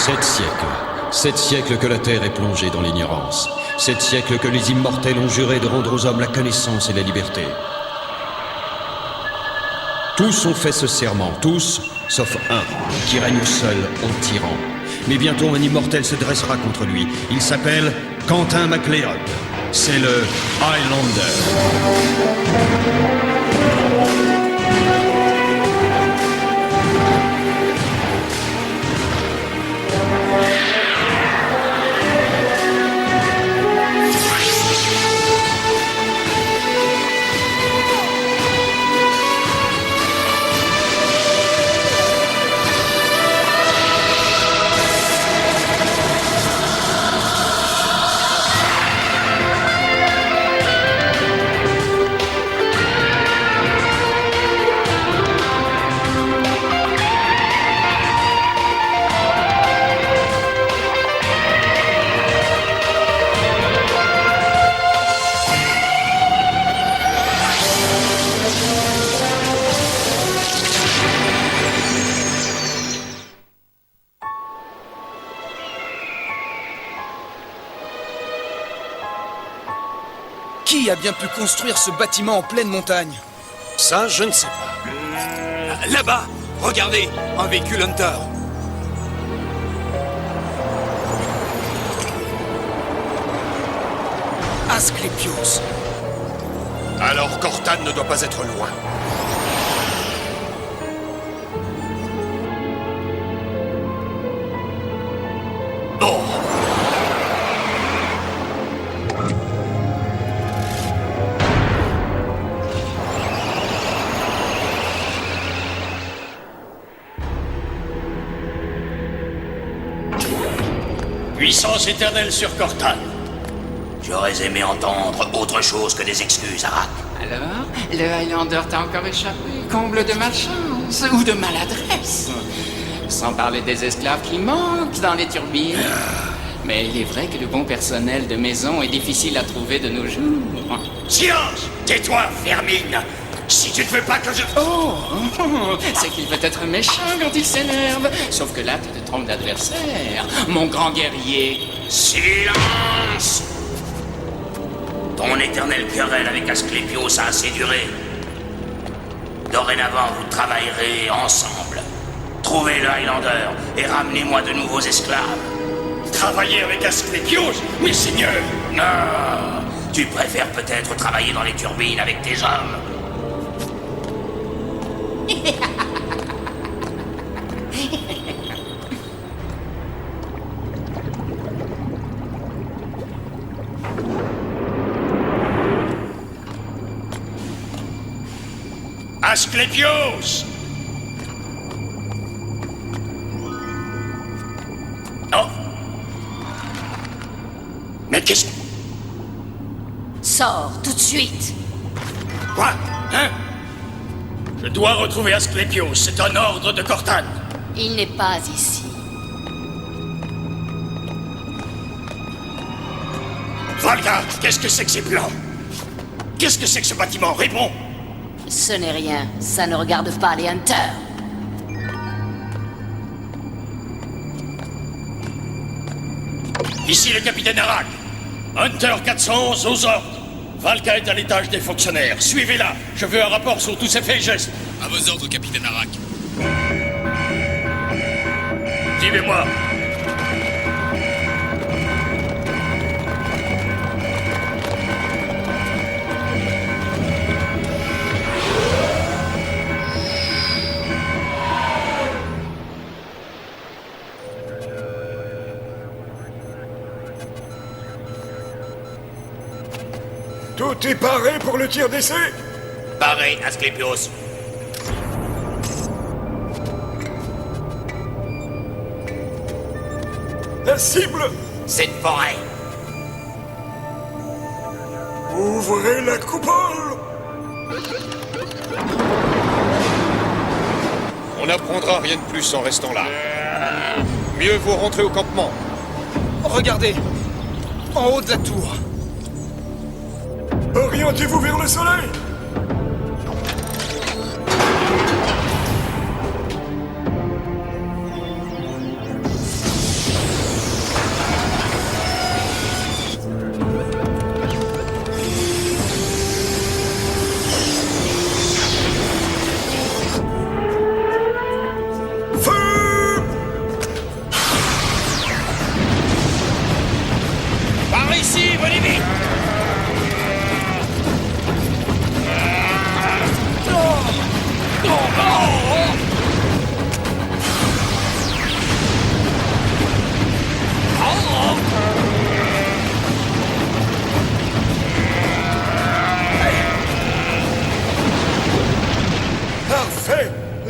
7 siècles. 7 siècles que la Terre est plongée dans l'ignorance. 7 siècles que les immortels ont juré de rendre aux hommes la connaissance et la liberté. Tous ont fait ce serment, tous, sauf un, qui règne seul en tyran. Mais bientôt un immortel se dressera contre lui. Il s'appelle Quentin MacLeod. C'est le Highlander. Qui a bien pu construire ce bâtiment en pleine montagne? Ça, je ne sais pas. Là-bas, regardez, un véhicule Hunter. Asclepios. Alors Cortane ne doit pas être loin. Oh! Puissance éternelle sur Cortane. J'aurais aimé entendre autre chose que des excuses, Arak. Alors, le Highlander t'a encore échappé, comble de malchance ou de maladresse. Sans parler des esclaves qui manquent dans les turbines. Mais il est vrai que le bon personnel de maison est difficile à trouver de nos jours. Silence! Tais-toi, vermine! Si tu ne veux pas que je... Oh, c'est qu'il peut être méchant quand il s'énerve. Sauf que là, tu te trompes d'adversaire, mon grand guerrier. Silence! Ton éternelle querelle avec Asclepios a assez duré. Dorénavant, vous travaillerez ensemble. Trouvez le Highlander et ramenez-moi de nouveaux esclaves. Travailler avec Asclepios, mais seigneur! Non! Tu préfères peut-être travailler dans les turbines avec tes hommes. Asclepios! Oh! Mais qu'est-ce que... Sors tout de suite. Quoi? Hein? Je dois retrouver Asclepios, c'est un ordre de Cortane. Il n'est pas ici. Valka, qu'est-ce que c'est que ces plans? Qu'est-ce que c'est que ce bâtiment? Réponds! Ce n'est rien. Ça ne regarde pas les Hunters. Ici le capitaine Arak. Hunter 411 aux ordres. Valka est à l'étage des fonctionnaires. Suivez-la. Je veux un rapport sur tous ses faits et gestes. À vos ordres, capitaine Arak. Suivez-moi. Tout est paré pour le tir d'essai? Paré, Asclepios. La cible! Cette forêt. Ouvrez la coupole! On n'apprendra rien de plus en restant là. Mieux vaut rentrer au campement. Regardez, en haut de la tour. Orientez-vous vers le soleil!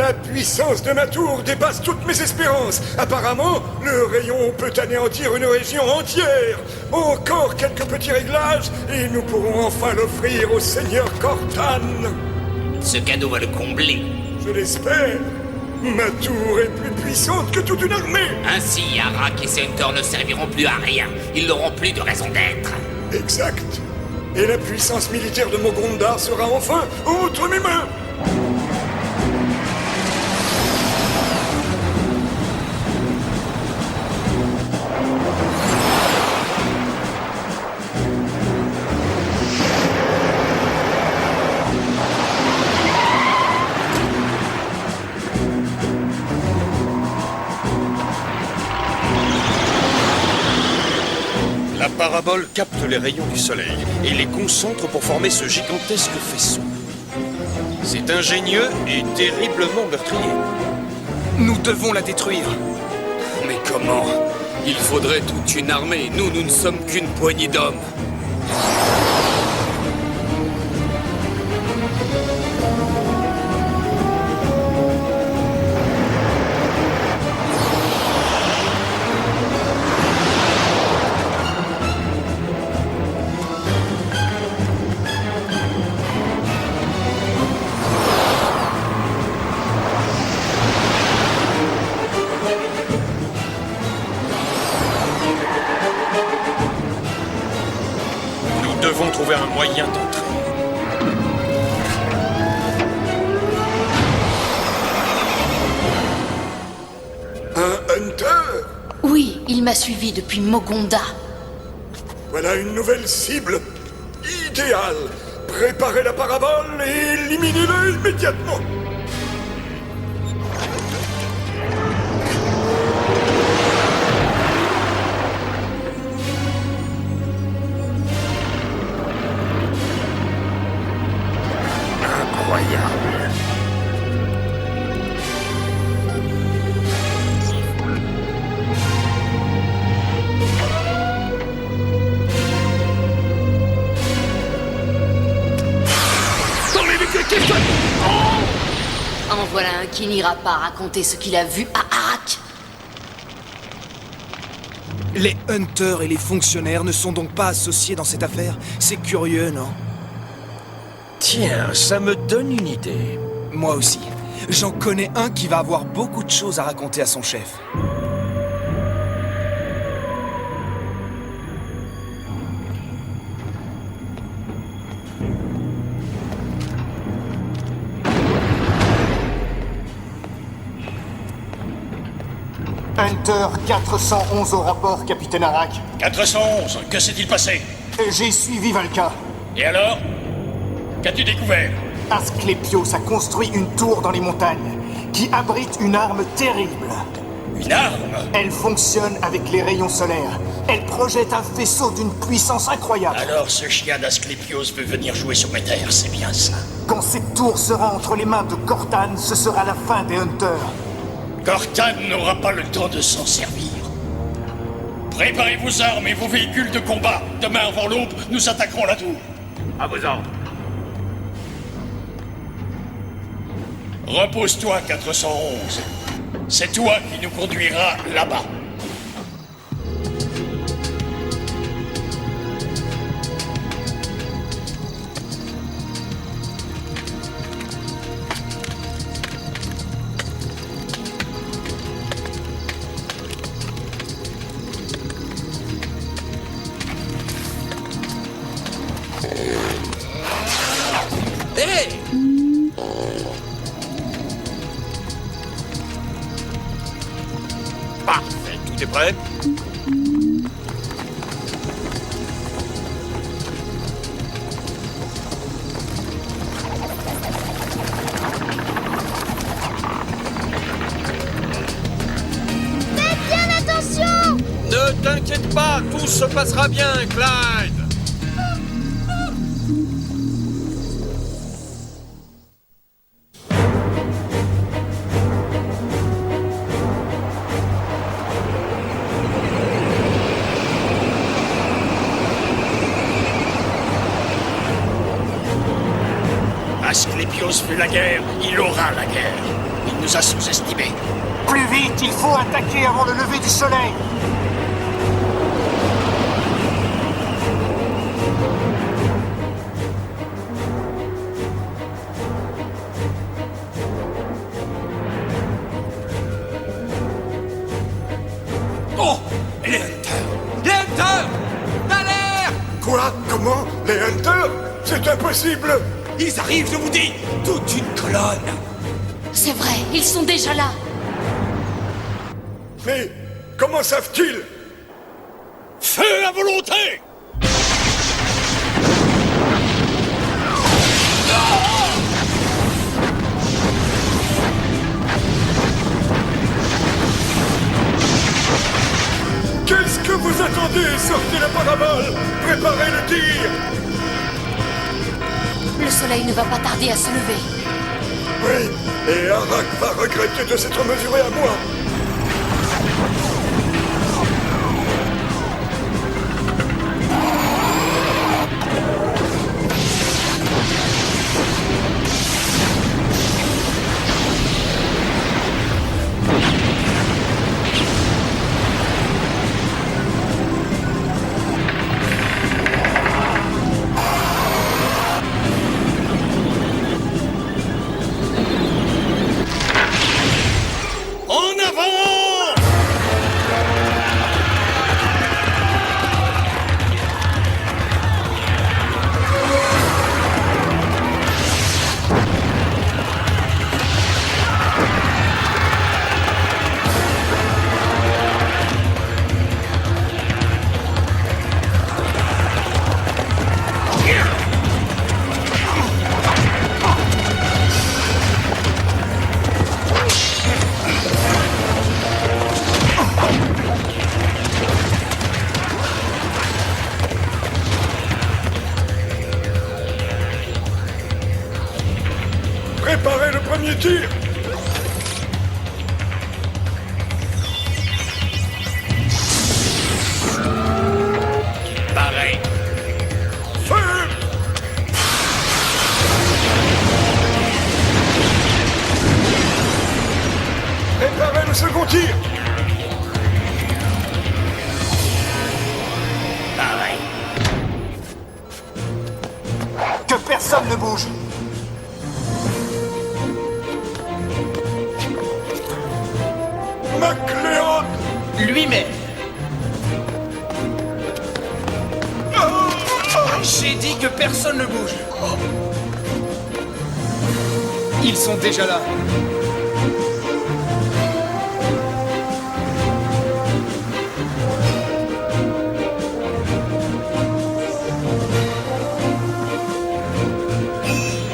La puissance de ma tour dépasse toutes mes espérances. Apparemment, le rayon peut anéantir une région entière. Encore quelques petits réglages et nous pourrons enfin l'offrir au seigneur Cortan. Ce cadeau va le combler. Je l'espère. Ma tour est plus puissante que toute une armée. Ainsi, Arak et ses Hunters ne serviront plus à rien. Ils n'auront plus de raison d'être. Exact. Et la puissance militaire de Mogondar sera enfin entre mes mains. La parabole capte les rayons du soleil et les concentre pour former ce gigantesque faisceau. C'est ingénieux et terriblement meurtrier. Nous devons la détruire. Mais comment? Il faudrait toute une armée. Nous ne sommes qu'une poignée d'hommes. Nous devons trouver un moyen d'entrer. Un Hunter? Oui, il m'a suivi depuis Mogonda. Voilà une nouvelle cible. Idéale. Préparez la parabole et éliminez-le immédiatement. Incroyable. En voilà un qui n'ira pas raconter ce qu'il a vu à Arak. Les Hunters et les fonctionnaires ne sont donc pas associés dans cette affaire? C'est curieux, non? Tiens, ça me donne une idée. Moi aussi. J'en connais un qui va avoir beaucoup de choses à raconter à son chef. Hunter 411 au rapport, capitaine Arak. 411, que s'est-il passé? J'ai suivi Valka. Et alors? Qu'as-tu découvert? Asclepios a construit une tour dans les montagnes qui abrite une arme terrible. Une arme? Elle fonctionne avec les rayons solaires. Elle projette un faisceau d'une puissance incroyable. Alors ce chien d'Asclepios veut venir jouer sur mes terres, c'est bien ça. Quand cette tour sera entre les mains de Cortan, ce sera la fin des Hunters. Cortan n'aura pas le temps de s'en servir. Préparez vos armes et vos véhicules de combat. Demain avant l'aube, nous attaquerons la tour. À vos ordres. Repose-toi, 411. C'est toi qui nous conduiras là-bas. Parfait, tout est prêt? Faites bien attention! Ne t'inquiète pas, tout se passera bien, Clyde. Asclepios fait la guerre, il aura la guerre. nous a sous-estimés. Plus vite, il faut attaquer avant le lever du soleil. Oh! Les Hunters! Les Hunters! D'alerte! Quoi? Comment? Les Hunters? C'est impossible! Ils arrivent, je vous dis! Toute une colonne! C'est vrai, ils sont déjà là. Mais comment savent-ils? Feu à volonté! Qu'est-ce que vous attendez? Sortez la parabole! Préparez le tir! Le soleil ne va pas tarder à se lever. Oui, et Arak va regretter de s'être mesuré à moi. En avant! Préparez le premier tir! Pareil. Feu! Préparez le second tir! Pareil. Que personne ne bouge. MacLeod! Lui-même. J'ai dit que personne ne bouge. Ils sont déjà là.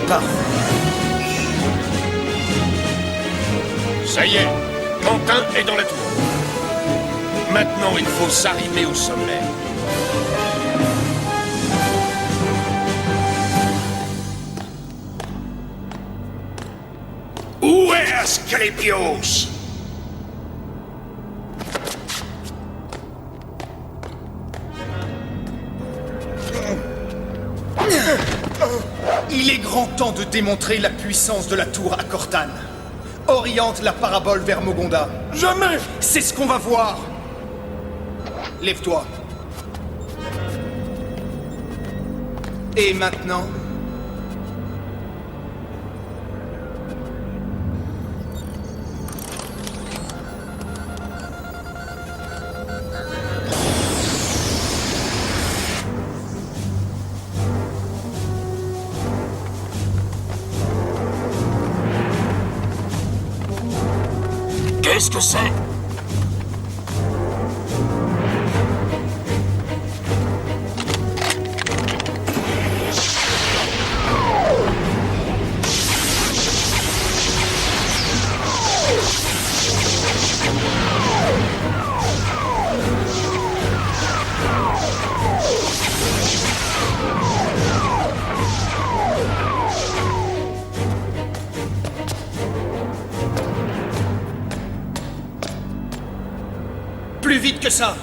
Parfait. Ça y est, Quentin est dans la tour. Maintenant, il faut s'arrimer au sommet. Où est Asclépios? Il est grand temps de démontrer la puissance de la tour à Cortane. Oriente la parabole vers Mogonda. Jamais! C'est ce qu'on va voir. Lève-toi. Et maintenant? Qu'est-ce que c'est? Plus vite que ça.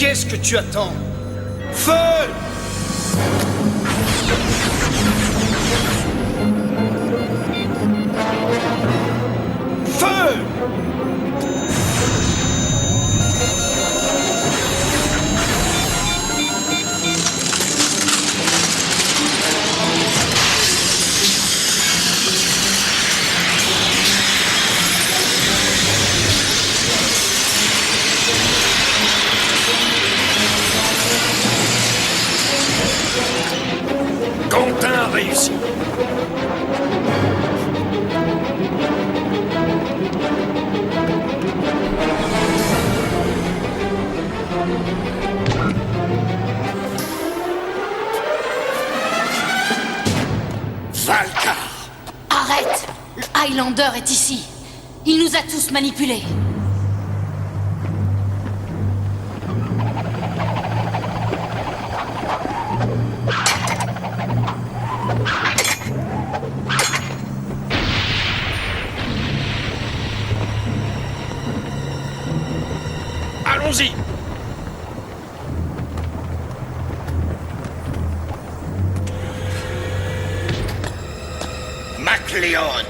Qu'est-ce que tu attends? Feu! Feu! Quentin a réussi. Valkar! Arrête! Le Highlander est ici. Il nous a tous manipulés. Allons-y. MacLeod!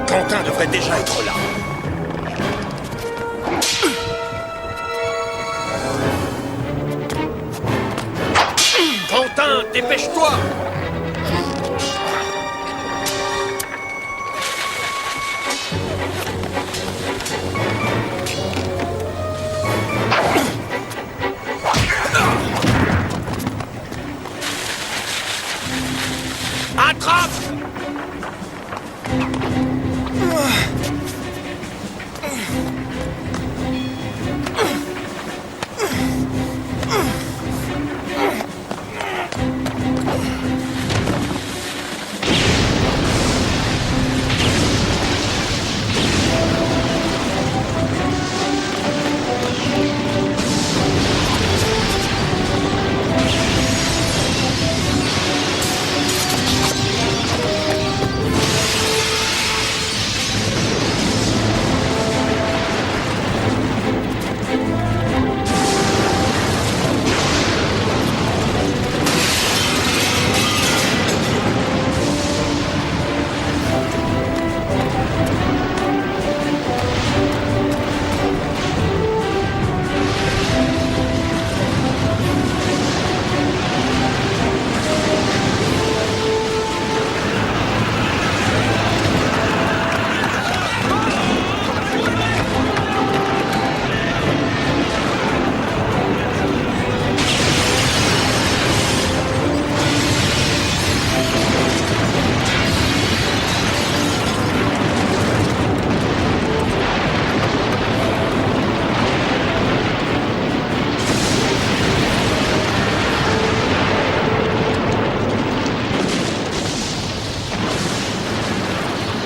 Quentin devrait déjà être là. Quentin, dépêche-toi! Attrape!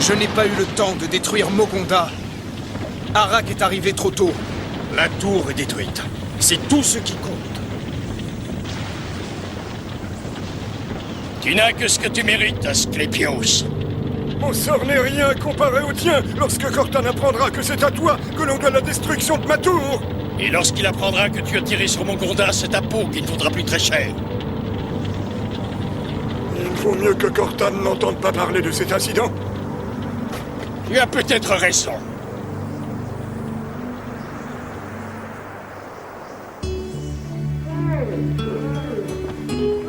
Je n'ai pas eu le temps de détruire Mogonda. Arak est arrivé trop tôt. La tour est détruite. C'est tout ce qui compte. Tu n'as que ce que tu mérites, Asclépios. Mon sort n'est rien comparé au tien lorsque Cortan apprendra que c'est à toi que l'on doit la destruction de ma tour. Et lorsqu'il apprendra que tu as tiré sur Mogonda, c'est ta peau qui ne vaudra plus très cher. Il vaut mieux que Cortan n'entende pas parler de cet incident. Tu as peut-être raison.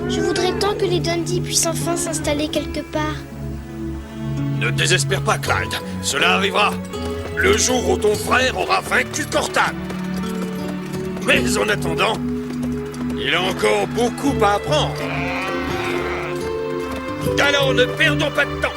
Je voudrais tant que les Dundee puissent enfin s'installer quelque part. Ne désespère pas, Clyde. Cela arrivera. Le jour où ton frère aura vaincu Cortan. Mais en attendant, il a encore beaucoup à apprendre. Alors ne perdons pas de temps.